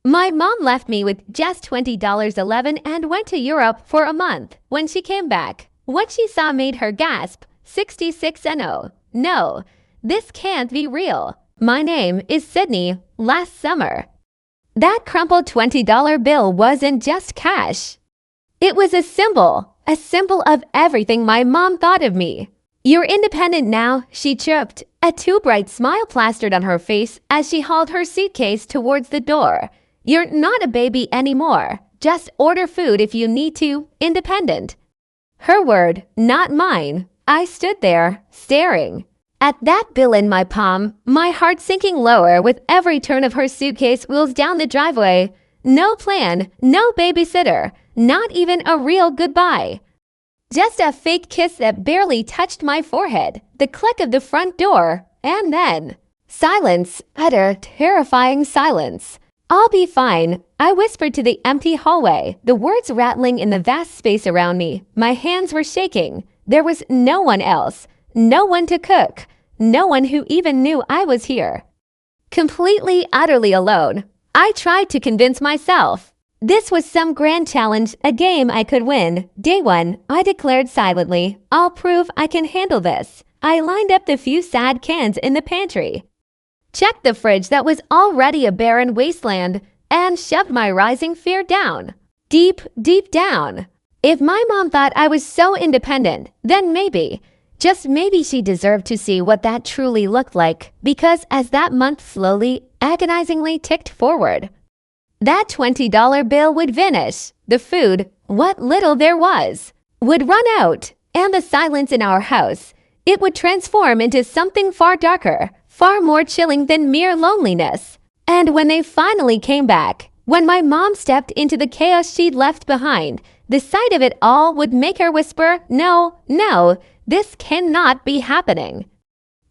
My mom left me with just $20.11 and went to Europe for a month. When she came back, what she saw made her gasp, 66 and oh, no, this can't be real. My name is Sydney last summer. That crumpled $20 bill wasn't just cash. It was a symbol of everything my mom thought of me. You're independent now, she chirped, a too bright smile plastered on her face as she hauled her suitcase towards the door. You're not a baby anymore. Just order food if you need to, independent. Her word, not mine. I stood there, staring. At that bill in my palm, my heart sinking lower with every turn of her suitcase wheels down the driveway. No plan, no babysitter, not even a real goodbye. Just a fake kiss that barely touched my forehead, the click of the front door, and then silence, utter, terrifying silence. I'll be fine, I whispered to the empty hallway, the words rattling in the vast space around me. My hands were shaking. There was no one else, no one to cook, no one who even knew I was here. Completely, utterly alone. I tried to convince myself. This was some grand challenge, a game I could win. Day one, I declared silently, I'll prove I can handle this. I lined up the few sad cans in the pantry, checked the fridge that was already a barren wasteland, and shoved my rising fear down. Deep, deep down. If my mom thought I was so independent, then maybe, just maybe she deserved to see what that truly looked like, because as that month slowly, agonizingly ticked forward, that $20 bill would vanish. The food, what little there was, would run out, and the silence in our house, it would transform into something far darker, far more chilling than mere loneliness. And when they finally came back, when my mom stepped into the chaos she'd left behind, the sight of it all would make her whisper, no, no, this cannot be happening.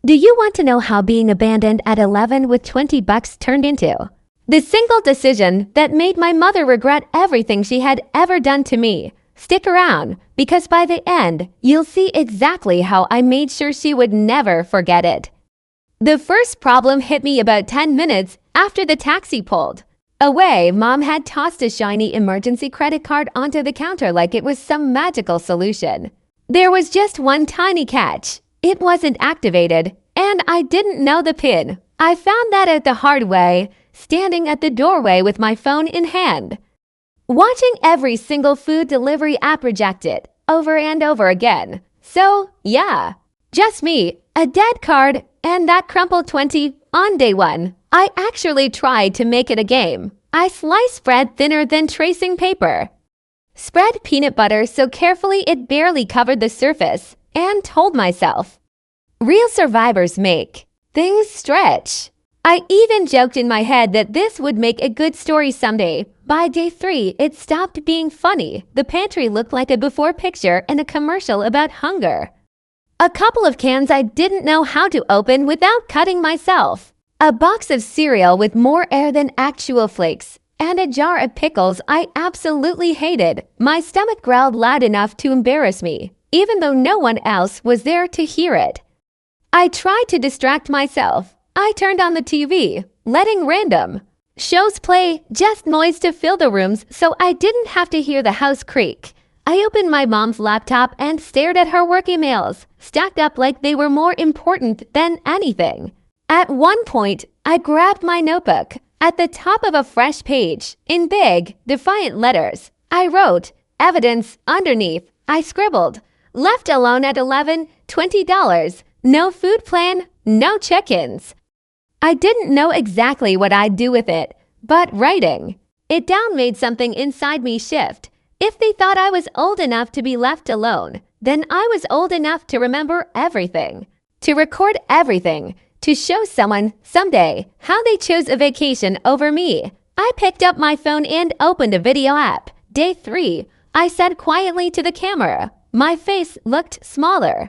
Do you want to know how being abandoned at 11 with $20 turned into? The single decision that made my mother regret everything she had ever done to me. Stick around, because by the end, you'll see exactly how I made sure she would never forget it. The first problem hit me about 10 minutes after the taxi pulled away. Mom had tossed a shiny emergency credit card onto the counter like it was some magical solution. There was just one tiny catch. It wasn't activated, and I didn't know the PIN. I found that out the hard way, standing at the doorway with my phone in hand, watching every single food delivery app reject it over and over again. So, yeah, just me, a dead card, and that crumpled 20 on day one. I actually tried to make it a game. I sliced bread thinner than tracing paper, spread peanut butter so carefully it barely covered the surface, and told myself, real survivors make things stretch. I even joked in my head that this would make a good story someday. By day 3, it stopped being funny. The pantry looked like a before picture in a commercial about hunger. A couple of cans I didn't know how to open without cutting myself. A box of cereal with more air than actual flakes. And a jar of pickles I absolutely hated. My stomach growled loud enough to embarrass me, even though no one else was there to hear it. I tried to distract myself. I turned on the TV, letting random shows play, just noise to fill the rooms so I didn't have to hear the house creak. I opened my mom's laptop and stared at her work emails, stacked up like they were more important than anything. At one point, I grabbed my notebook. At the top of a fresh page, in big, defiant letters, I wrote, evidence, underneath. I scribbled, left alone at 11, $20, no food plan, no check-ins. I didn't know exactly what I'd do with it, but writing it down made something inside me shift. If they thought I was old enough to be left alone, then I was old enough to remember everything, to record everything, to show someone someday how they chose a vacation over me. I picked up my phone and opened a video app. Day 3, I said quietly to the camera. My face looked smaller,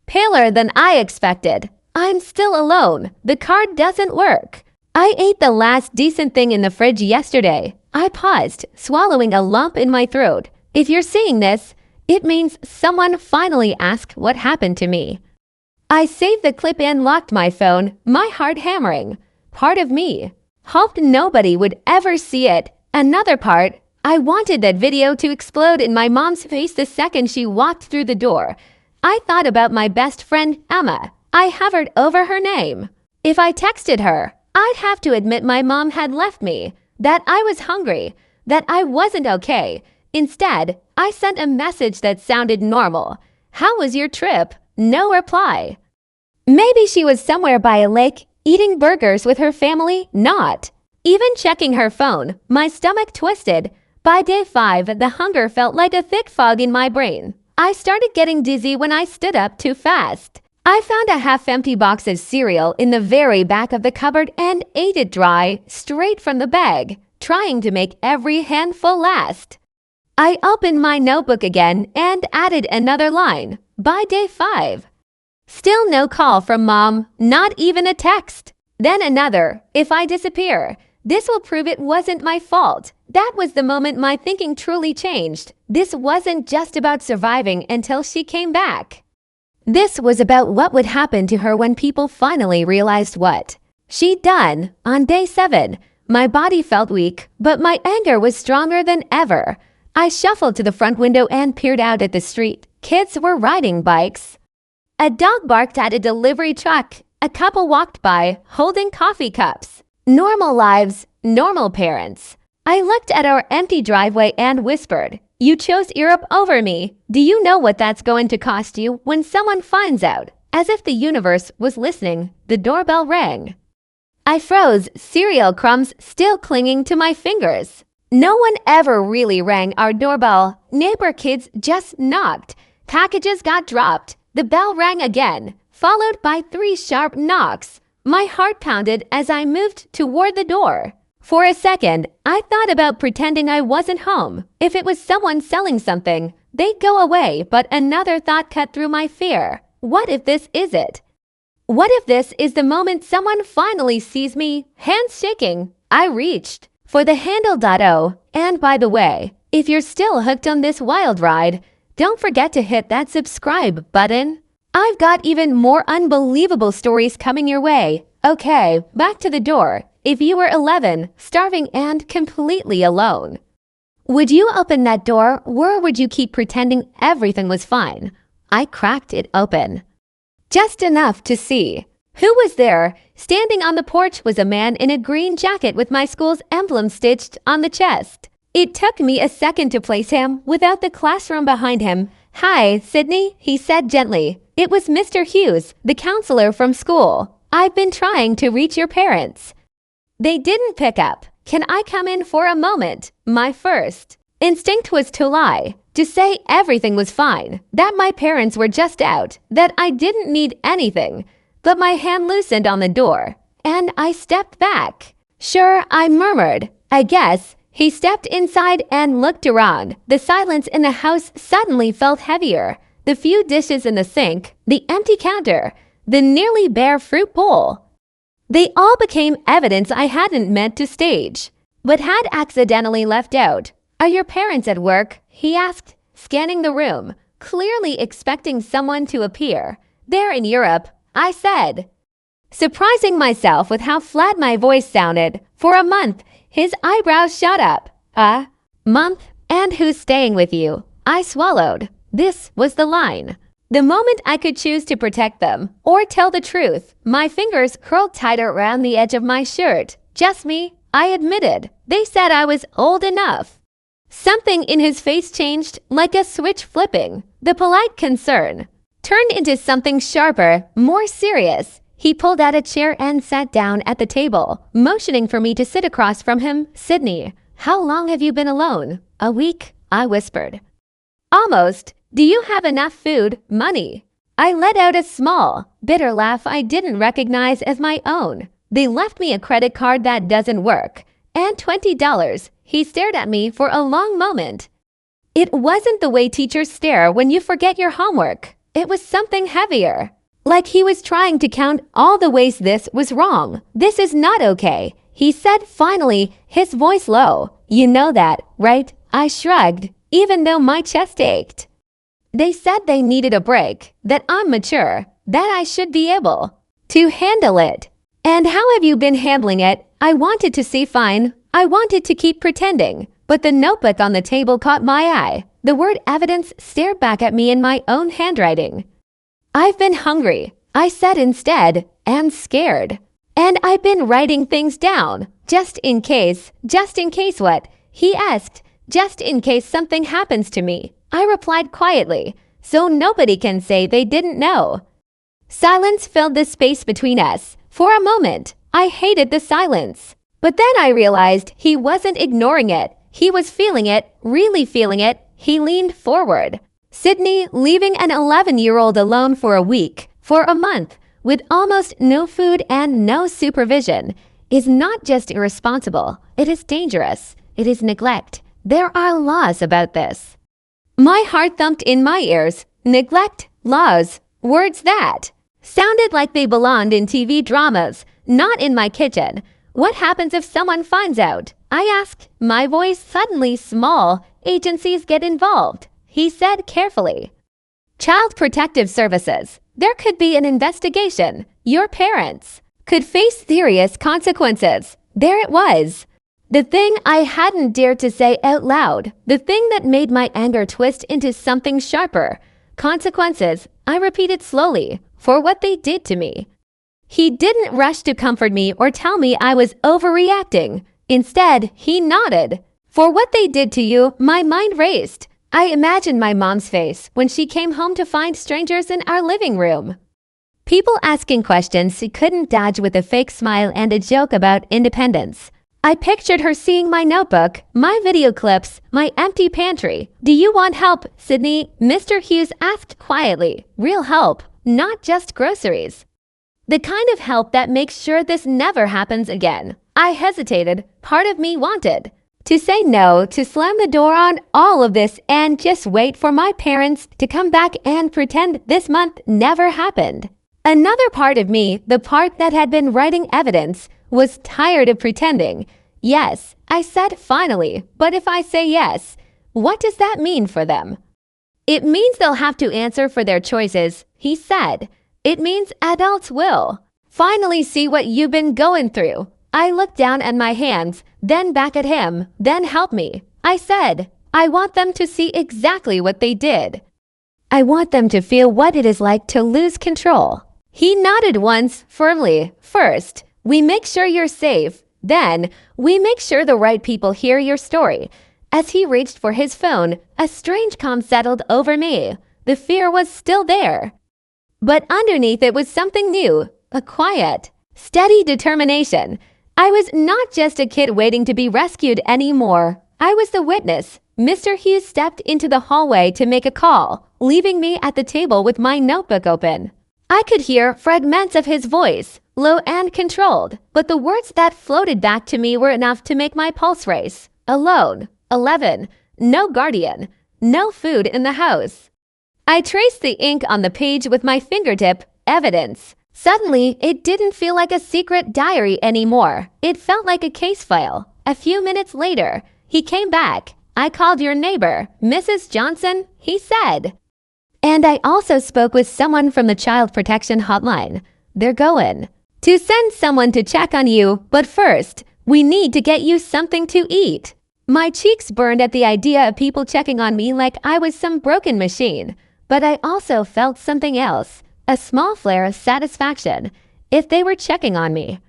paler than I expected. I'm still alone. The card doesn't work. I ate the last decent thing in the fridge yesterday. I paused, swallowing a lump in my throat. If you're seeing this, it means someone finally asked what happened to me. I saved the clip and locked my phone, my heart hammering. Part of me Hoped nobody would ever see it. Another part, I wanted that video to explode in my mom's face the second she walked through the door. I thought about my best friend, Emma. I hovered over her name. If I texted her, I'd have to admit my mom had left me, that I was hungry, that I wasn't okay. Instead, I sent a message that sounded normal. How was your trip? No reply. Maybe she was somewhere by a lake, eating burgers with her family? Not. Even checking her phone, my stomach twisted. By day 5, the hunger felt like a thick fog in my brain. I started getting dizzy when I stood up too fast. I found a half-empty box of cereal in the very back of the cupboard and ate it dry, straight from the bag, trying to make every handful last. I opened my notebook again and added another line. By day 5. Still no call from Mom, not even a text. Then another, if I disappear, this will prove it wasn't my fault. That was the moment my thinking truly changed. This wasn't just about surviving until she came back. This was about what would happen to her when people finally realized what she'd done. On day 7, my body felt weak, but my anger was stronger than ever. I shuffled to the front window and peered out at the street. Kids were riding bikes. A dog barked at a delivery truck. A couple walked by, holding coffee cups. Normal lives, normal parents. I looked at our empty driveway and whispered, "You chose Europe over me. Do you know what that's going to cost you when someone finds out?" As if the universe was listening, the doorbell rang. I froze, cereal crumbs still clinging to my fingers. No one ever really rang our doorbell. Neighbor kids just knocked. Packages got dropped. The bell rang again, followed by 3 sharp knocks. My heart pounded as I moved toward the door. For a second, I thought about pretending I wasn't home. If it was someone selling something, they'd go away, but another thought cut through my fear. What if this is it? What if this is the moment someone finally sees me? Hands shaking, I reached for the handle. And by the way, if you're still hooked on this wild ride, don't forget to hit that subscribe button. I've got even more unbelievable stories coming your way. Okay, back to the door. If you were 11, starving and completely alone, would you open that door or would you keep pretending everything was fine? I cracked it open. Just enough to see. Who was there? Standing on the porch was a man in a green jacket with my school's emblem stitched on the chest. It took me a second to place him without the classroom behind him. "Hi, Sydney," he said gently. It was Mr. Hughes, the counselor from school. "I've been trying to reach your parents. They didn't pick up. Can I come in for a moment?" My first instinct was to lie, to say everything was fine, that my parents were just out, that I didn't need anything. But my hand loosened on the door, and I stepped back. "Sure," I murmured. "I guess." He stepped inside and looked around. The silence in the house suddenly felt heavier. The few dishes in the sink, the empty counter, the nearly bare fruit bowl. They all became evidence I hadn't meant to stage, but had accidentally left out. "Are your parents at work?" he asked, scanning the room, clearly expecting someone to appear. "They're in Europe," I said, surprising myself with how flat my voice sounded. For a month, his eyebrows shot up. "A month? And who's staying with you?" I swallowed. This was the line. The moment I could choose to protect them or tell the truth, my fingers curled tighter around the edge of my shirt. "Just me," I admitted. "They said I was old enough." Something in his face changed, like a switch flipping. The polite concern turned into something sharper, more serious. He pulled out a chair and sat down at the table, motioning for me to sit across from him. "Sydney, how long have you been alone?" "A week," I whispered. "Almost. Do you have enough food, money?" I let out a small, bitter laugh I didn't recognize as my own. "They left me a credit card that doesn't work. And $20. He stared at me for a long moment. It wasn't the way teachers stare when you forget your homework. It was something heavier. Like he was trying to count all the ways this was wrong. "This is not okay," he said finally, his voice low. "You know that, right?" I shrugged, even though my chest ached. "They said they needed a break, that I'm mature, that I should be able to handle it." "And how have you been handling it?" I wanted to say fine. I wanted to keep pretending. But the notebook on the table caught my eye. The word evidence stared back at me in my own handwriting. I've been hungry, I said instead, and scared. And I've been writing things down, just in case what? He asked, just in case something happens to me. I replied quietly, so nobody can say they didn't know. Silence filled the space between us. For a moment, I hated the silence. But then I realized he wasn't ignoring it. He was feeling it, really feeling it. He leaned forward. Sydney, leaving an 11-year-old alone for a week, for a month, with almost no food and no supervision, is not just irresponsible, it is dangerous. It is neglect. There are laws about this. My heart thumped in my ears. Neglect, laws, words that sounded like they belonged in TV dramas, not in my kitchen. What happens if someone finds out? I asked, my voice suddenly small. Agencies get involved, he said carefully. Child Protective Services. There could be an investigation. Your parents could face serious consequences. There it was. The thing I hadn't dared to say out loud. The thing that made my anger twist into something sharper. Consequences, I repeated slowly, for what they did to me. He didn't rush to comfort me or tell me I was overreacting. Instead, he nodded. For what they did to you, my mind raced. I imagined my mom's face when she came home to find strangers in our living room. People asking questions she couldn't dodge with a fake smile and a joke about independence. I pictured her seeing my notebook, my video clips, my empty pantry. Do you want help, Sydney? Mr. Hughes asked quietly. Real help, not just groceries. The kind of help that makes sure this never happens again. I hesitated. Part of me wanted to say no, to slam the door on all of this and just wait for my parents to come back and pretend this month never happened. Another part of me, the part that had been writing evidence, was tired of pretending. Yes, I said finally, but if I say yes, what does that mean for them? It means they'll have to answer for their choices, he said. It means adults will finally see what you've been going through. I looked down at my hands, then back at him, then help me. I said, I want them to see exactly what they did. I want them to feel what it is like to lose control. He nodded once, firmly. First, we make sure you're safe. Then, we make sure the right people hear your story. As he reached for his phone, a strange calm settled over me. The fear was still there. But underneath it was something new, a quiet, steady determination. I was not just a kid waiting to be rescued anymore. I was the witness. Mr. Hughes stepped into the hallway to make a call, leaving me at the table with my notebook open. I could hear fragments of his voice, low and controlled, but the words that floated back to me were enough to make my pulse race. Alone, 11, no guardian, no food in the house. I traced the ink on the page with my fingertip, evidence. Suddenly, it didn't feel like a secret diary anymore. It felt like a case file. A few minutes later, he came back. I called your neighbor, Mrs. Johnson, he said. And I also spoke with someone from the Child Protection Hotline. They're going to send someone to check on you, but first, we need to get you something to eat. My cheeks burned at the idea of people checking on me like I was some broken machine. But I also felt something else. A small flare of satisfaction, if they were checking on me.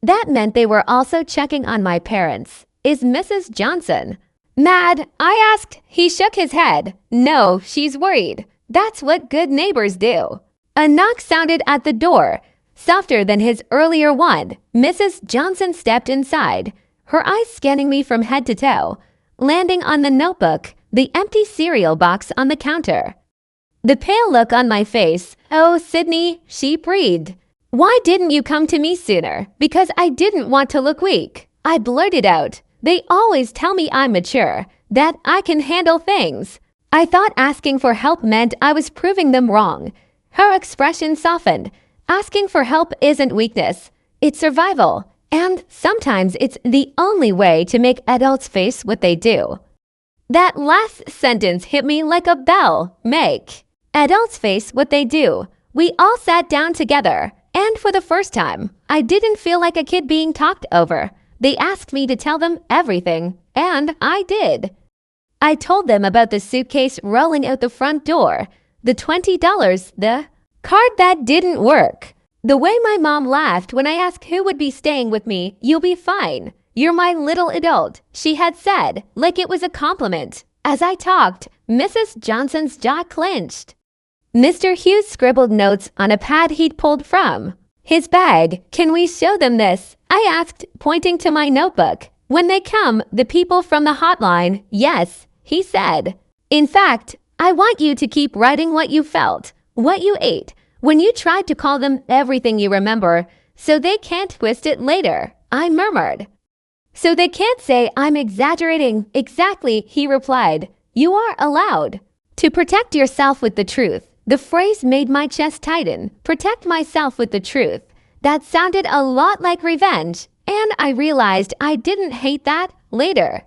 That meant they were also checking on my parents. Is Mrs. Johnson mad? I asked. He shook his head. No, she's worried. That's what good neighbors do. A knock sounded at the door, softer than his earlier one. Mrs. Johnson stepped inside, her eyes scanning me from head to toe, landing on the notebook, the empty cereal box on the counter. The pale look on my face. Oh, Sydney, she breathed. Why didn't you come to me sooner? Because I didn't want to look weak. I blurted out. They always tell me I'm mature, that I can handle things. I thought asking for help meant I was proving them wrong. Her expression softened. Asking for help isn't weakness. It's survival. And sometimes it's the only way to make adults face what they do. That last sentence hit me like a bell. Make adults face what they do. We all sat down together. And for the first time, I didn't feel like a kid being talked over. They asked me to tell them everything, and I did. I told them about the suitcase rolling out the front door, the $20, the card that didn't work. The way my mom laughed when I asked who would be staying with me. "You'll be fine. You're my little adult," she had said, like it was a compliment. As I talked, Mrs. Johnson's jaw clenched. Mr. Hughes scribbled notes on a pad he'd pulled from his bag. "Can we show them this?" I asked, pointing to my notebook. "When they come, the people from the hotline." "Yes," he said. "In fact, I want you to keep writing what you felt, what you ate, when you tried to call them everything you remember, so they can't twist it later," I murmured. "So they can't say I'm exaggerating." "Exactly," he replied. "You are allowed to protect yourself with the truth." The phrase made my chest tighten. Protect myself with the truth. That sounded a lot like revenge, and I realized I didn't hate that later.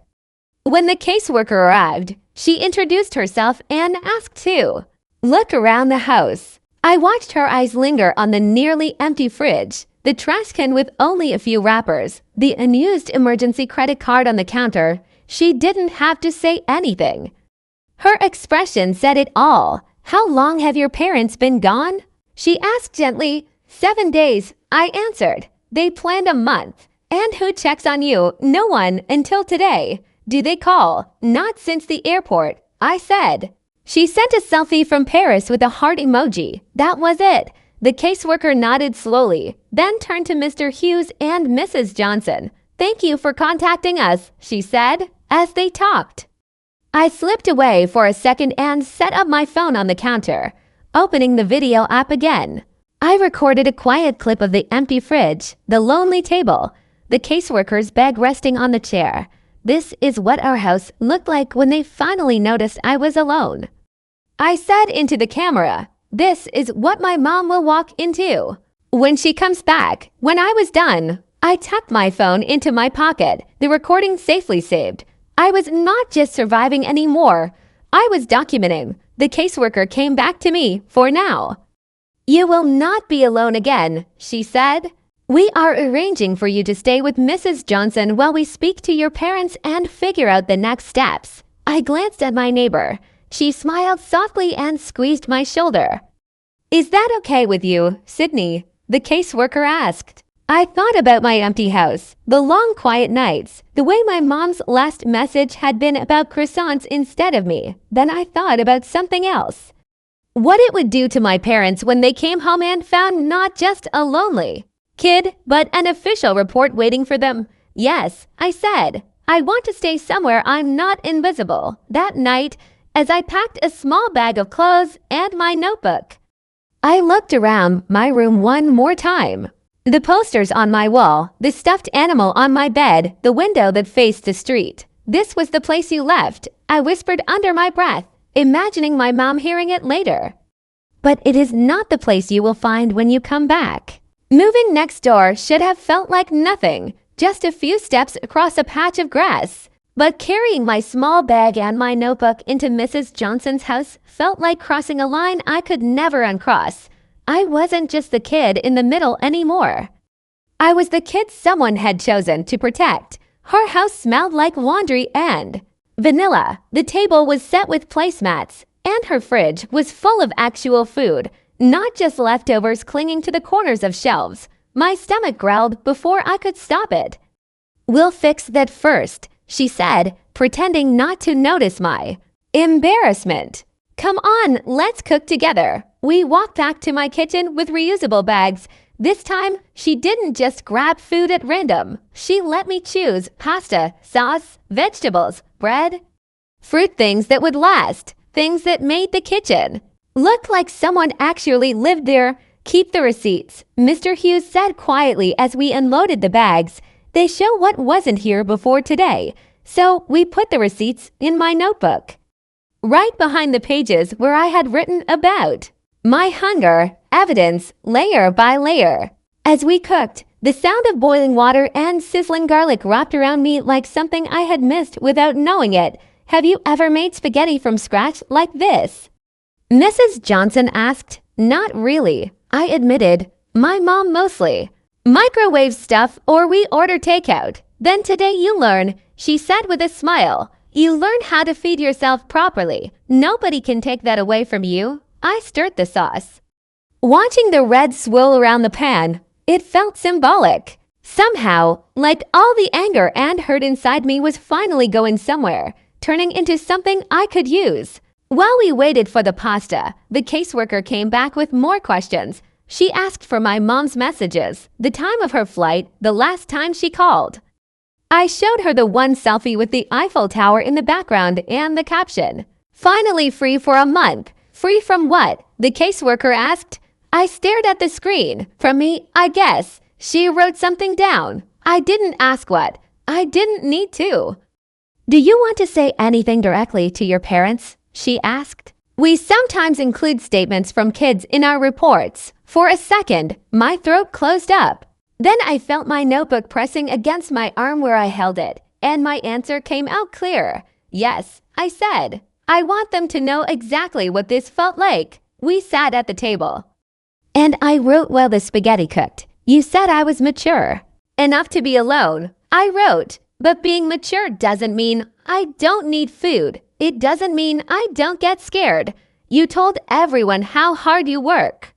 When the caseworker arrived, she introduced herself and asked to look around the house. I watched her eyes linger on the nearly empty fridge, the trash can with only a few wrappers, the unused emergency credit card on the counter. She didn't have to say anything. Her expression said it all. "How long have your parents been gone?" she asked gently. 7 days, I answered. "They planned a month." "And who checks on you?" "No one until today." "Do they call?" "Not since the airport," I said. She sent a selfie from Paris with a heart emoji. That was it. The caseworker nodded slowly, then turned to Mr. Hughes and Mrs. Johnson. "Thank you for contacting us," she said, as they talked. I slipped away for a second and set up my phone on the counter, opening the video app again. I recorded a quiet clip of the empty fridge, the lonely table, the caseworker's bag resting on the chair. This is what our house looked like when they finally noticed I was alone. I said into the camera, "This is what my mom will walk into when she comes back." When I was done, I tucked my phone into my pocket, the recording safely saved. I was not just surviving anymore. I was documenting. The caseworker came back to me for now. "You will not be alone again," she said. "We are arranging for you to stay with Mrs. Johnson while we speak to your parents and figure out the next steps." I glanced at my neighbor. She smiled softly and squeezed my shoulder. "Is that okay with you, Sydney?" the caseworker asked. I thought about my empty house, the long quiet nights, the way my mom's last message had been about croissants instead of me. Then I thought about something else. What it would do to my parents when they came home and found not just a lonely kid, but an official report waiting for them. "Yes," I said. "I want to stay somewhere I'm not invisible." That night, as I packed a small bag of clothes and my notebook, I looked around my room one more time. The posters on my wall, the stuffed animal on my bed, the window that faced the street. "This was the place you left," I whispered under my breath, imagining my mom hearing it later. "But it is not the place you will find when you come back." Moving next door should have felt like nothing, just a few steps across a patch of grass. But carrying my small bag and my notebook into Mrs. Johnson's house felt like crossing a line I could never uncross. I wasn't just the kid in the middle anymore. I was the kid someone had chosen to protect. Her house smelled like laundry and vanilla. The table was set with placemats, and her fridge was full of actual food, not just leftovers clinging to the corners of shelves. My stomach growled before I could stop it. "We'll fix that first," she said, pretending not to notice my embarrassment. "Come on, let's cook together." We walked back to my kitchen with reusable bags. This time, she didn't just grab food at random. She let me choose pasta, sauce, vegetables, bread, fruit, things that would last, things that made the kitchen look like someone actually lived there. "Keep the receipts," Mr. Hughes said quietly as we unloaded the bags. "They show what wasn't here before today." So we put the receipts in my notebook, right behind the pages where I had written about my hunger, evidence, layer by layer. As we cooked, the sound of boiling water and sizzling garlic wrapped around me like something I had missed without knowing it. "Have you ever made spaghetti from scratch like this?" Mrs. Johnson asked. "Not really," I admitted. My mom mostly. Microwave stuff or we order takeout. Then today you learn, she said with a smile. You learn how to feed yourself properly. Nobody can take that away from you. I stirred the sauce. Watching the red swirl around the pan, it felt symbolic. Somehow, like all the anger and hurt inside me was finally going somewhere, turning into something I could use. While we waited for the pasta, the caseworker came back with more questions. She asked for my mom's messages, the time of her flight, the last time she called. I showed her the one selfie with the Eiffel Tower in the background and the caption, "Finally free for a month." Free from what? The caseworker asked. I stared at the screen. From me, I guess. She wrote something down. I didn't ask what. I didn't need to. Do you want to say anything directly to your parents? She asked. We sometimes include statements from kids in our reports. For a second, my throat closed up. Then I felt my notebook pressing against my arm where I held it, and my answer came out clear. Yes, I said. I want them to know exactly what this felt like. We sat at the table. And I wrote while the spaghetti cooked. You said I was mature. Enough to be alone. I wrote. But being mature doesn't mean I don't need food. It doesn't mean I don't get scared. You told everyone how hard you work.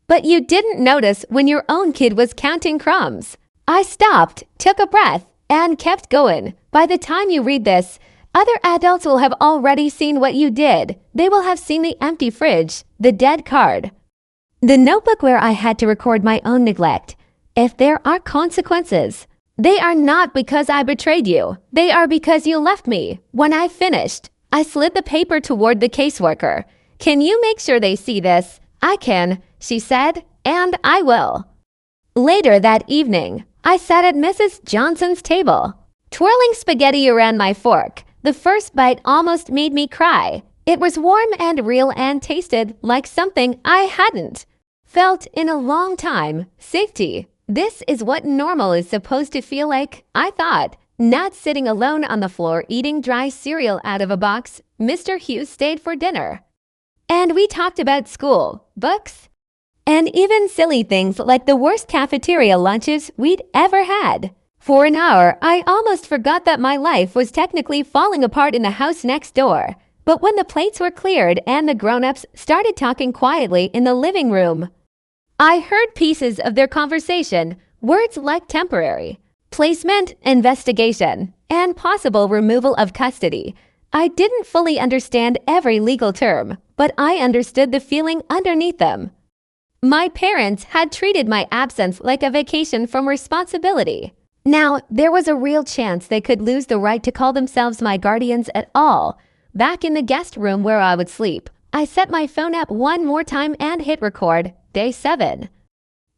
But you didn't notice when your own kid was counting crumbs. I stopped, took a breath, and kept going. By the time you read this, other adults will have already seen what you did. They will have seen the empty fridge, the dead card, the notebook where I had to record my own neglect. If there are consequences, they are not because I betrayed you. They are because you left me. When I finished, I slid the paper toward the caseworker. Can you make sure they see this? I can, she said, and I will. Later that evening, I sat at Mrs. Johnson's table, twirling spaghetti around my fork. The first bite almost made me cry. It was warm and real and tasted like something I hadn't felt in a long time. Safety. This is what normal is supposed to feel like, I thought. Not sitting alone on the floor eating dry cereal out of a box. Mr. Hughes stayed for dinner. And we talked about school, books, and even silly things like the worst cafeteria lunches we'd ever had. For an hour, I almost forgot that my life was technically falling apart in the house next door. But when the plates were cleared and the grown-ups started talking quietly in the living room, I heard pieces of their conversation, words like temporary, placement, investigation, and possible removal of custody. I didn't fully understand every legal term, but I understood the feeling underneath them. My parents had treated my absence like a vacation from responsibility. Now, there was a real chance they could lose the right to call themselves my guardians at all. Back in the guest room where I would sleep, I set my phone up one more time and hit record. Day 7.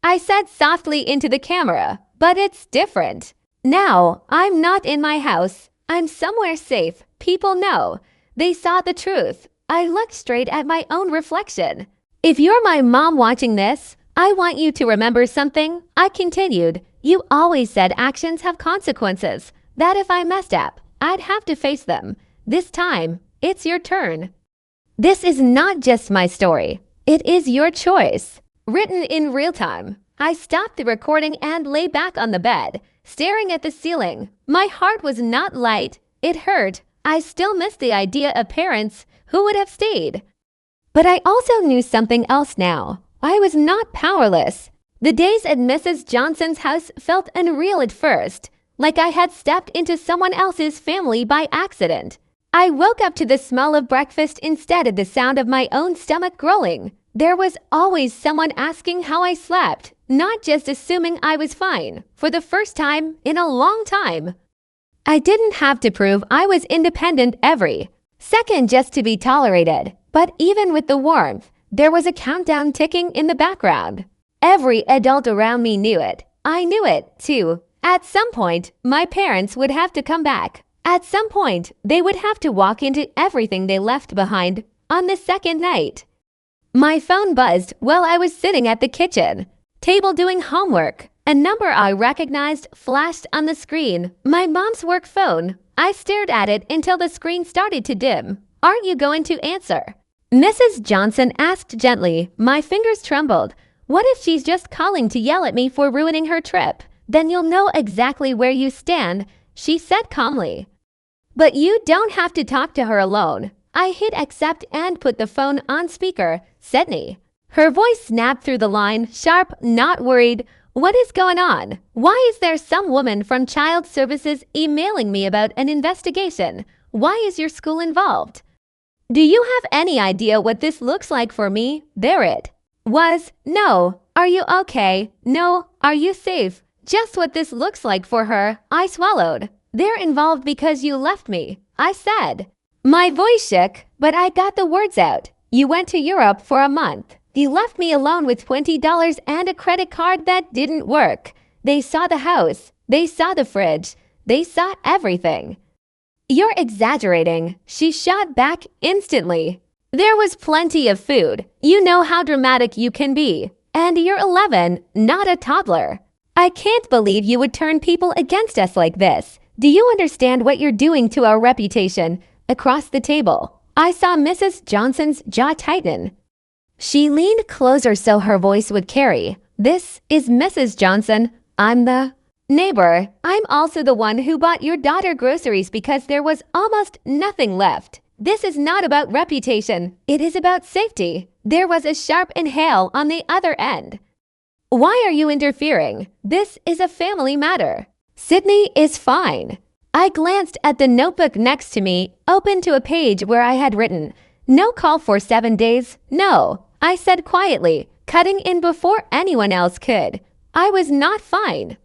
I said softly into the camera, but it's different. Now, I'm not in my house. I'm somewhere safe. People know. They saw the truth. I looked straight at my own reflection. If you're my mom watching this, I want you to remember something. I continued. You always said actions have consequences. That if I messed up, I'd have to face them. This time, it's your turn. This is not just my story. It is your choice. Written in real time. I stopped the recording and lay back on the bed, staring at the ceiling. My heart was not light. It hurt. I still missed the idea of parents who would have stayed. But I also knew something else now. I was not powerless. The days at Mrs. Johnson's house felt unreal at first, like I had stepped into someone else's family by accident. I woke up to the smell of breakfast instead of the sound of my own stomach growling. There was always someone asking how I slept, not just assuming I was fine, for the first time in a long time. I didn't have to prove I was independent every second just to be tolerated, but even with the warmth, there was a countdown ticking in the background. Every adult around me knew it. I knew it, too. At some point, my parents would have to come back. At some point, they would have to walk into everything they left behind on the second night. My phone buzzed while I was sitting at the kitchen table doing homework. A number I recognized flashed on the screen. My mom's work phone. I stared at it until the screen started to dim. Aren't you going to answer? Mrs. Johnson asked gently. My fingers trembled. What if she's just calling to yell at me for ruining her trip? Then you'll know exactly where you stand, she said calmly. But you don't have to talk to her alone. I hit accept and put the phone on speaker, Sydney. Her voice snapped through the line, sharp, not worried. What is going on? Why is there some woman from Child Services emailing me about an investigation? Why is your school involved? Do you have any idea what this looks like for me? There it was. No. Are you okay? No. Are you safe? Just what this looks like for her. I swallowed. They're involved because you left me, I said. My voice shook, but I got the words out. You went to Europe for a month. You left me alone with $20 and a credit card that didn't work. They saw the house. They saw the fridge. They saw everything. You're exaggerating, she shot back instantly. There was plenty of food. You know how dramatic you can be. And you're 11, not a toddler. I can't believe you would turn people against us like this. Do you understand what you're doing to our reputation? Across the table, I saw Mrs. Johnson's jaw tighten. She leaned closer so her voice would carry. This is Mrs. Johnson. I'm the neighbor. I'm also the one who bought your daughter groceries because there was almost nothing left. This is not about reputation. It is about safety. There was a sharp inhale on the other end. Why are you interfering? This is a family matter. Sydney is fine. I glanced at the notebook next to me, open to a page where I had written, "No call for 7 days, no." I said quietly, cutting in before anyone else could. I was not fine.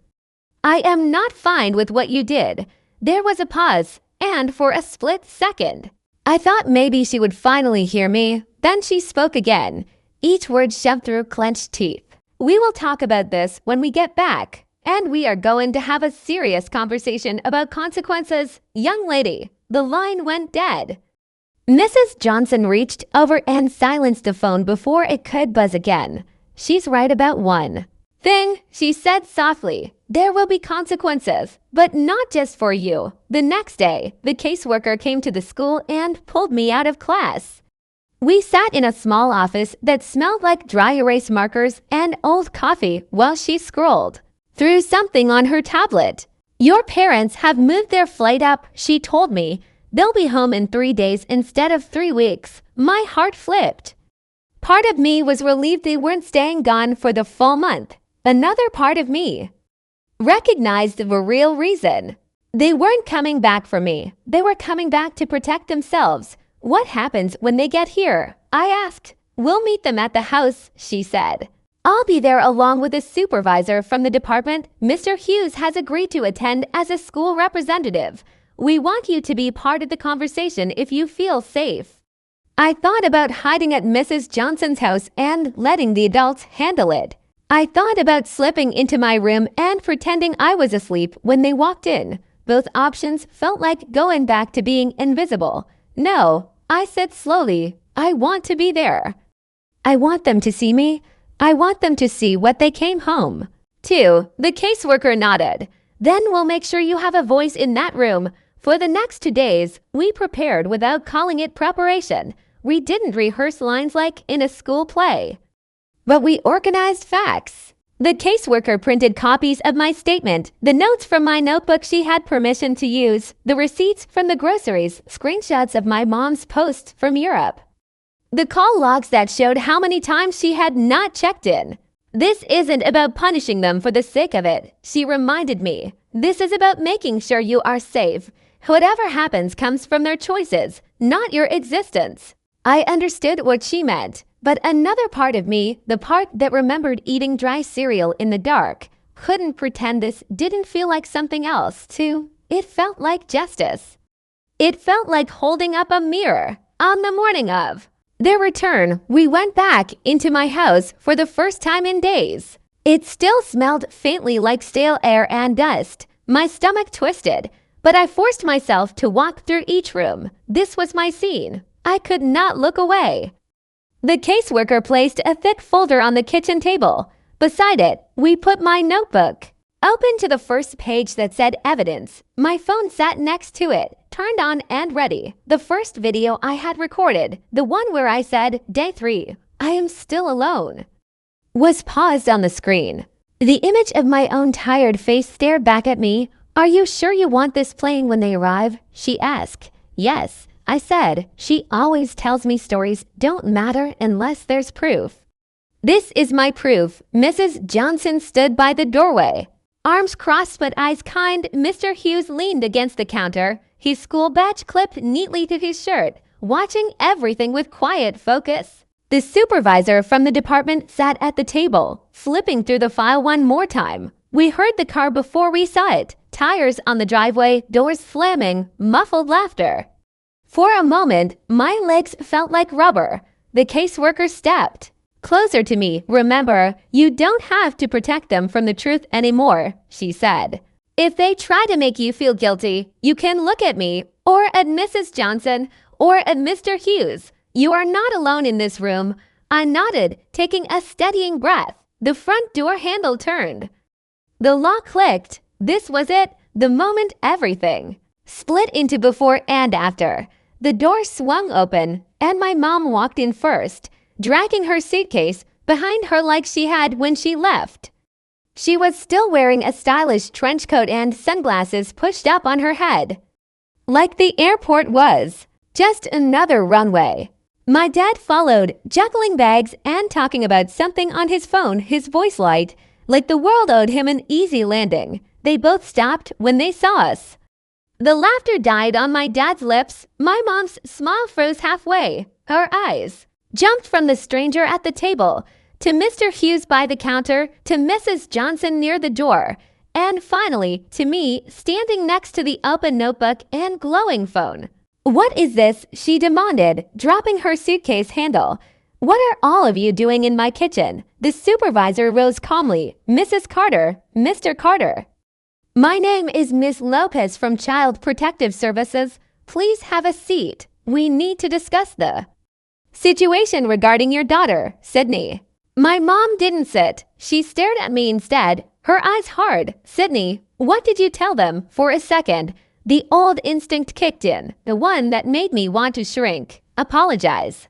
I am not fine with what you did. There was a pause, and for a split second, I thought maybe she would finally hear me. Then she spoke again, each word shoved through clenched teeth. We will talk about this when we get back, and we are going to have a serious conversation about consequences. Young lady, the line went dead. Mrs. Johnson reached over and silenced the phone before it could buzz again. She's right about one thing, she said softly. There will be consequences, but not just for you. The next day, the caseworker came to the school and pulled me out of class. We sat in a small office that smelled like dry erase markers and old coffee while she scrolled through something on her tablet. Your parents have moved their flight up, she told me. They'll be home in 3 days instead of 3 weeks. My heart flipped. Part of me was relieved they weren't staying gone for the full month. Another part of me recognized the real reason. They weren't coming back for me. They were coming back to protect themselves. What happens when they get here? I asked. We'll meet them at the house, she said. I'll be there along with a supervisor from the department. Mr. Hughes has agreed to attend as a school representative. We want you to be part of the conversation if you feel safe. I thought about hiding at Mrs. Johnson's house and letting the adults handle it. I thought about slipping into my room and pretending I was asleep when they walked in. Both options felt like going back to being invisible. No, I said slowly, I want to be there. I want them to see me. I want them to see what they came home to. The caseworker nodded. Then we'll make sure you have a voice in that room. For the next 2 days, we prepared without calling it preparation. We didn't rehearse lines like in a school play, but we organized facts. The caseworker printed copies of my statement, the notes from my notebook she had permission to use, the receipts from the groceries, screenshots of my mom's posts from Europe, the call logs that showed how many times she had not checked in. This isn't about punishing them for the sake of it, she reminded me. This is about making sure you are safe. Whatever happens comes from their choices, not your existence. I understood what she meant, but another part of me, the part that remembered eating dry cereal in the dark, couldn't pretend this didn't feel like something else, too. It felt like justice. It felt like holding up a mirror on the morning of their return. We went back into my house for the first time in days. It still smelled faintly like stale air and dust. My stomach twisted, but I forced myself to walk through each room. This was my scene. I could not look away. The caseworker placed a thick folder on the kitchen table. Beside it, we put my notebook. Open to the first page that said evidence. My phone sat next to it, turned on and ready. The first video I had recorded, the one where I said, Day 3, I am still alone. was paused on the screen. The image of my own tired face stared back at me. "Are you sure you want this playing when they arrive?" she asked. "Yes," I said. "She always tells me stories don't matter unless there's proof." "This is my proof." Mrs. Johnson stood by the doorway. Arms crossed but eyes kind, Mr. Hughes leaned against the counter, his school badge clipped neatly to his shirt, watching everything with quiet focus. The supervisor from the department sat at the table, flipping through the file one more time. We heard the car before we saw it. Tires on the driveway, doors slamming, muffled laughter. For a moment, my legs felt like rubber. The caseworker stepped closer to me. "Remember, you don't have to protect them from the truth anymore," she said. "If they try to make you feel guilty, you can look at me, or at Mrs. Johnson, or at Mr. Hughes. You are not alone in this room." I nodded, taking a steadying breath. The front door handle turned. The lock clicked. This was it, the moment everything split into before and after. The door swung open, and my mom walked in first, dragging her suitcase behind her like she had when she left. She was still wearing a stylish trench coat and sunglasses pushed up on her head. Like the airport was just another runway. My dad followed, juggling bags and talking about something on his phone, his voice light, like the world owed him an easy landing. They both stopped when they saw us. The laughter died on my dad's lips. My mom's smile froze halfway. Her eyes jumped from the stranger at the table to Mr. Hughes by the counter to Mrs. Johnson near the door, and finally to me standing next to the open notebook and glowing phone. "What is this?" she demanded, dropping her suitcase handle. "What are all of you doing in my kitchen?" The supervisor rose calmly. "Mrs. Carter, Mr. Carter." "My name is Miss Lopez from Child Protective Services. Please have a seat. We need to discuss the situation regarding your daughter, Sydney." My mom didn't sit. She stared at me instead, her eyes hard. "Sydney, what did you tell them?" For a second, the old instinct kicked in, the one that made me want to shrink, apologize,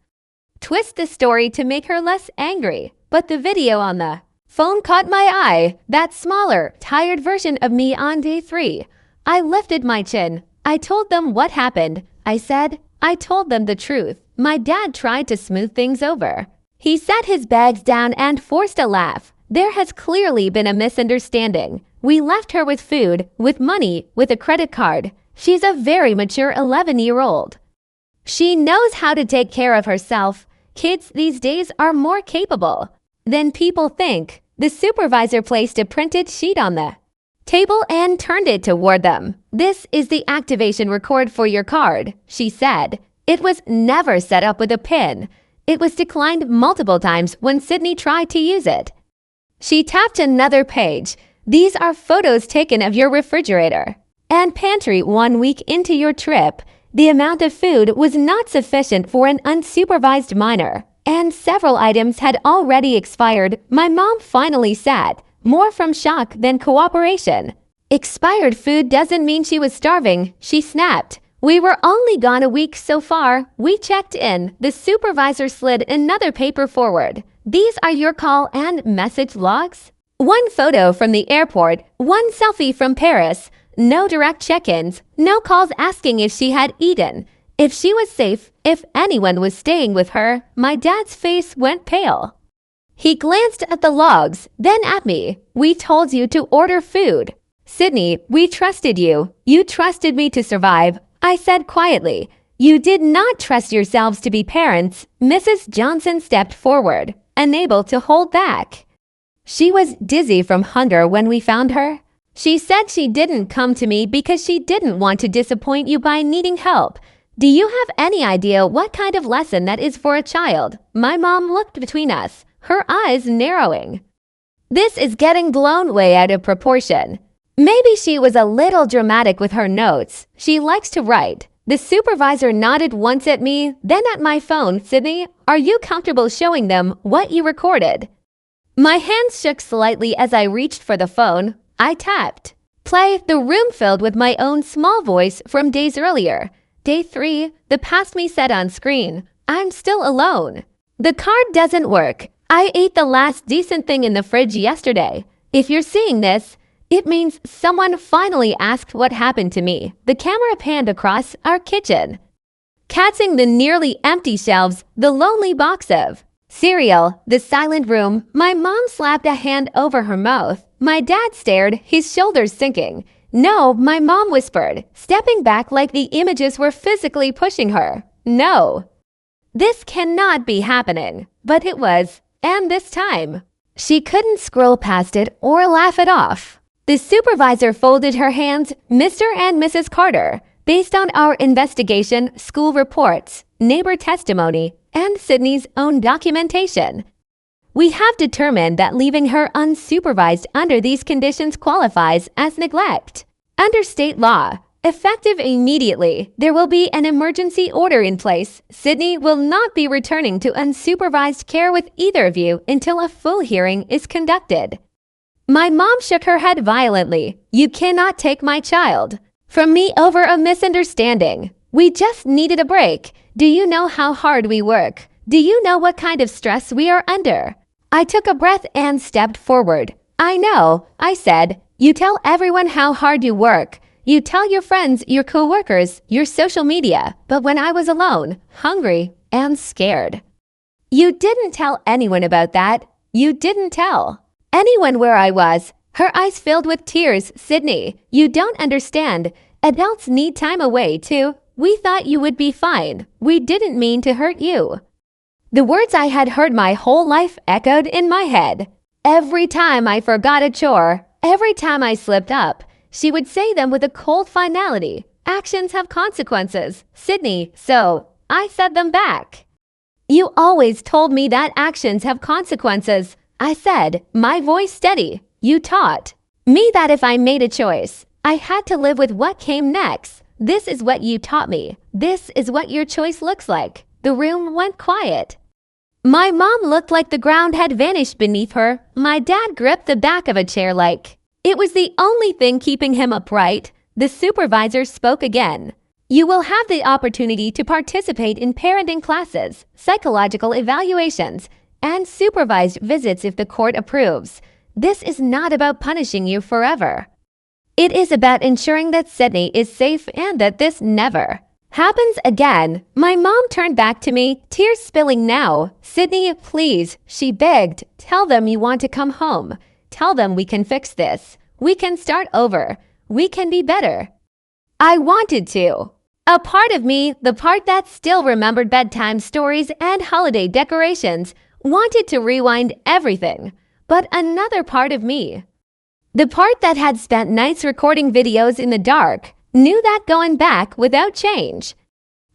twist the story to make her less angry. But the video on the phone caught my eye, that smaller, tired version of me on day 3. I lifted my chin. "I told them what happened," I said. "I told them the truth." My dad tried to smooth things over. He set his bags down and forced a laugh. "There has clearly been a misunderstanding. We left her with food, with money, with a credit card. She's a very mature 11-year-old. She knows how to take care of herself. Kids these days are more capable than people think." The supervisor placed a printed sheet on the table and turned it toward them. "This is the activation record for your card," she said. "It was never set up with a PIN. It was declined multiple times when Sydney tried to use it." She tapped another page. "These are photos taken of your refrigerator and pantry 1 week into your trip. The amount of food was not sufficient for an unsupervised minor, and several items had already expired." My mom finally sat, more from shock than cooperation. "Expired food doesn't mean she was starving," she snapped. "We were only gone a week so far. We checked in." The supervisor slid another paper forward. "These are your call and message logs. 1 photo from the airport, 1 selfie from Paris. No direct check-ins, no calls asking if she had eaten, if she was safe, if anyone was staying with her." My dad's face went pale. He glanced at the logs, then at me. "We told you to order food. Sydney, we trusted you. You trusted me to survive," I said quietly. "You did not trust yourselves to be parents." Mrs. Johnson stepped forward, unable to hold back. She was dizzy from hunger when we found her. She said she didn't come to me because she didn't want to disappoint you by needing help. Do you have any idea what kind of lesson that is for a child? My mom looked between us, her eyes narrowing. This is getting blown way out of proportion. Maybe she was a little dramatic with her notes. She likes to write. The supervisor nodded once at me, then at my phone. "Sydney, are you comfortable showing them what you recorded?" My hands shook slightly as I reached for the phone. I tapped play. The room filled with my own small voice from days earlier. Day 3, the past me said on screen, "I'm still alone." "The card doesn't work." I ate the last decent thing in the fridge yesterday. If you're seeing this, it means someone finally asked what happened to me. The camera panned across our kitchen, catching the nearly empty shelves, the lonely box of cereal, the silent room. My mom slapped a hand over her mouth. My dad stared, his shoulders sinking. No, my mom whispered, stepping back like the images were physically pushing her. No, this cannot be happening. But it was, and this time, she couldn't scroll past it or laugh it off. The supervisor folded her hands. Mr. and Mrs. Carter, based on our investigation, school reports, neighbor testimony, and Sydney's own documentation, we have determined that leaving her unsupervised under these conditions qualifies as neglect. Under state law, effective immediately, there will be an emergency order in place. Sydney will not be returning to unsupervised care with either of you until a full hearing is conducted. My mom shook her head violently. You cannot take my child from me over a misunderstanding. We just needed a break. Do you know how hard we work? Do you know what kind of stress we are under? I took a breath and stepped forward. I know, I said. You tell everyone how hard you work. You tell your friends, your coworkers, your social media. But when I was alone, hungry, and scared, you didn't tell anyone about that. You didn't tell anyone where I was. Her eyes filled with tears. Sydney, you don't understand. Adults need time away too. We thought you would be fine. We didn't mean to hurt you. The words I had heard my whole life echoed in my head. Every time I forgot a chore, every time I slipped up, she would say them with a cold finality. Actions have consequences, Sydney, so I said them back. You always told me that actions have consequences, I said, my voice steady. You taught me that if I made a choice, I had to live with what came next. This is what you taught me. This is what your choice looks like. The room went quiet. My mom looked like the ground had vanished beneath her. My dad gripped the back of a chair like it was the only thing keeping him upright. The supervisor spoke again. You will have the opportunity to participate in parenting classes, psychological evaluations, and supervised visits if the court approves. This is not about punishing you forever. It is about ensuring that Sydney is safe and that this never happens again. My mom turned back to me, tears spilling now. Sydney, please, she begged. Tell them you want to come home. Tell them we can fix this. We can start over. We can be better. I wanted to. A part of me, the part that still remembered bedtime stories and holiday decorations, wanted to rewind everything. But another part of me, the part that had spent nights recording videos in the dark, knew that going back without change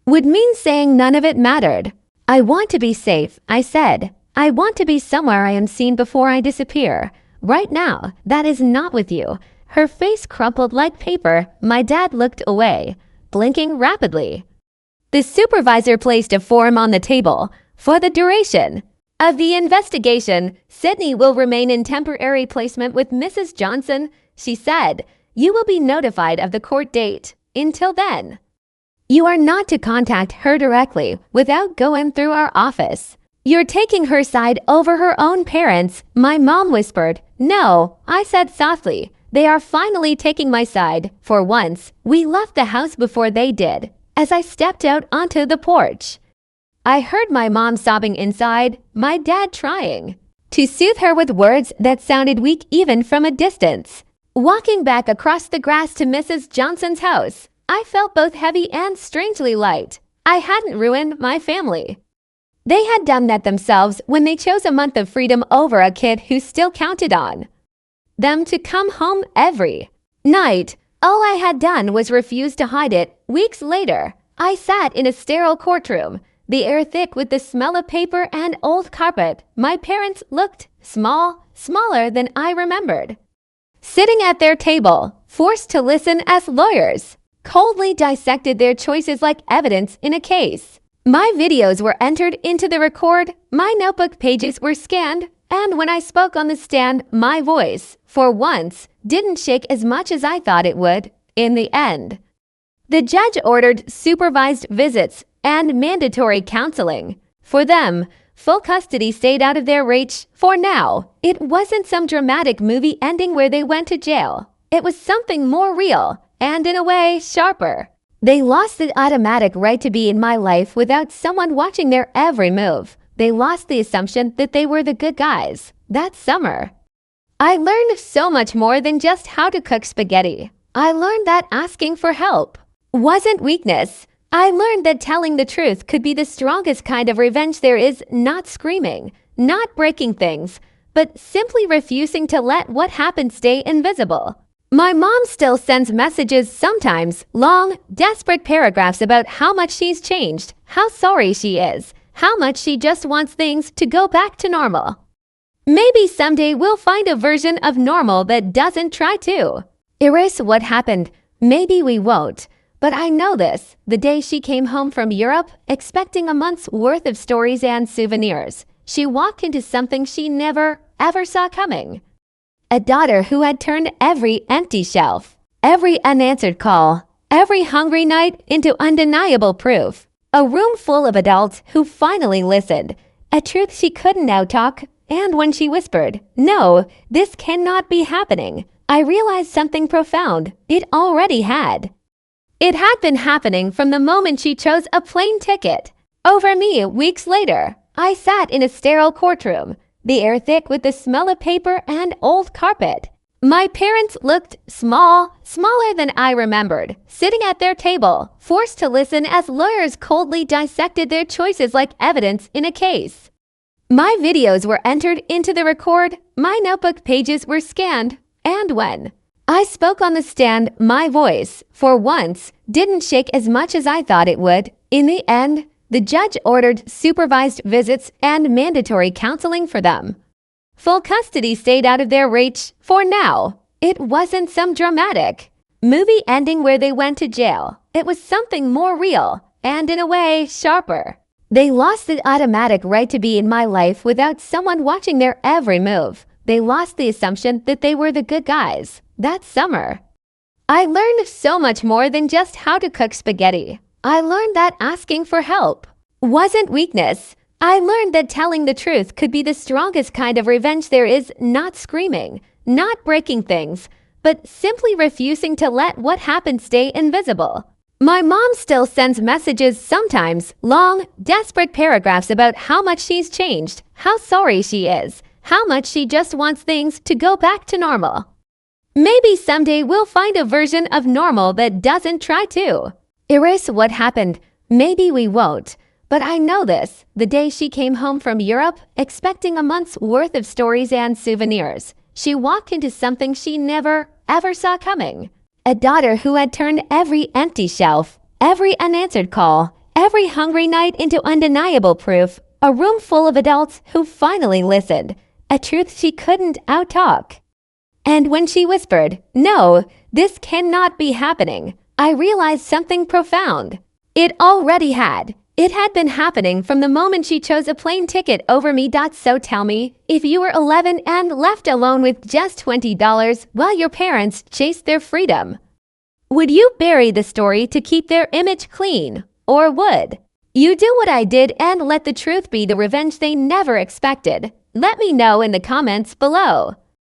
would mean saying none of it mattered. I want to be safe, I said. I want to be somewhere I am seen before I disappear. Right now, that is not with you. Her face crumpled like paper. My dad looked away, blinking rapidly. The supervisor placed a form on the table. For the duration of the investigation, Sydney will remain in temporary placement with Mrs. Johnson, she said. You will be notified of the court date. Until then, you are not to contact her directly without going through our office. You're taking her side over her own parents, my mom whispered. No, I said softly. They are finally taking my side. For once, we left the house before they did. As I stepped out onto the porch, I heard my mom sobbing inside, my dad trying to soothe her with words that sounded weak even from a distance. Walking back across the grass to Mrs. Johnson's house, I felt both heavy and strangely light. I hadn't ruined my family. They had done that themselves when they chose a month of freedom over a kid who still counted on them to come home every night. All I had done was refuse to hide it. Weeks later, I sat in a sterile courtroom, the air thick with the smell of paper and old carpet. My parents looked smaller than I remembered. Sitting at their table, forced to listen as lawyers coldly dissected their choices like evidence in a case. My videos were entered into the record, my notebook pages were scanned, and when I spoke on the stand, my voice, for once, didn't shake as much as I thought it would. In the end, the judge ordered supervised visits and mandatory counseling for them Full custody stayed out of their reach for now. It wasn't some dramatic movie ending where they went to jail. It was something more real and, in a way, sharper. They lost the automatic right to be in my life without someone watching their every move. They lost the assumption that they were the good guys. That summer, I learned so much more than just how to cook spaghetti. I learned that asking for help wasn't weakness. I learned that telling the truth could be the strongest kind of revenge there is, not screaming, not breaking things, but simply refusing to let what happened stay invisible. My mom still sends messages sometimes, long, desperate paragraphs about how much she's changed, how sorry she is, how much she just wants things to go back to normal. Maybe someday we'll find a version of normal that doesn't try to erase what happened. Maybe we won't. But I know this, the day she came home from Europe, expecting a month's worth of stories and souvenirs, she walked into something she never, ever saw coming. A daughter who had turned every empty shelf, every unanswered call, every hungry night into undeniable proof. A room full of adults who finally listened, a truth she couldn't now talk, and when she whispered, "No, this cannot be happening," I realized something profound. It already had. It had been happening from the moment she chose a plane ticket. Over me, weeks later, I sat in a sterile courtroom, the air thick with the smell of paper and old carpet. My parents looked small, smaller than I remembered, sitting at their table, forced to listen as lawyers coldly dissected their choices like evidence in a case. My videos were entered into the record, my notebook pages were scanned, and when I spoke on the stand, my voice, for once, didn't shake as much as I thought it would. In the end, the judge ordered supervised visits and mandatory counseling for them. Full custody stayed out of their reach for now. It wasn't some dramatic movie ending where they went to jail. It was something more real and, in a way, sharper. They lost the automatic right to be in my life without someone watching their every move. They lost the assumption that they were the good guys. That summer, I learned so much more than just how to cook spaghetti. I learned that asking for help wasn't weakness. I learned that telling the truth could be the strongest kind of revenge there is, not screaming, not breaking things, but simply refusing to let what happened stay invisible. My mom still sends messages sometimes, long, desperate paragraphs about how much she's changed, how sorry she is, how much she just wants things to go back to normal. Maybe someday we'll find a version of normal that doesn't try to erase what happened. Maybe we won't. But I know this, the day she came home from Europe, expecting a month's worth of stories and souvenirs, she walked into something she never, ever saw coming. A daughter who had turned every empty shelf, every unanswered call, every hungry night into undeniable proof. A room full of adults who finally listened, a truth she couldn't out-talk. And when she whispered, "No, this cannot be happening," I realized something profound. It already had. It had been happening from the moment she chose a plane ticket over me. So tell me, if you were 11 and left alone with just $20 while your parents chased their freedom, would you bury the story to keep their image clean? Or would you do what I did and let the truth be the revenge they never expected? Let me know in the comments below.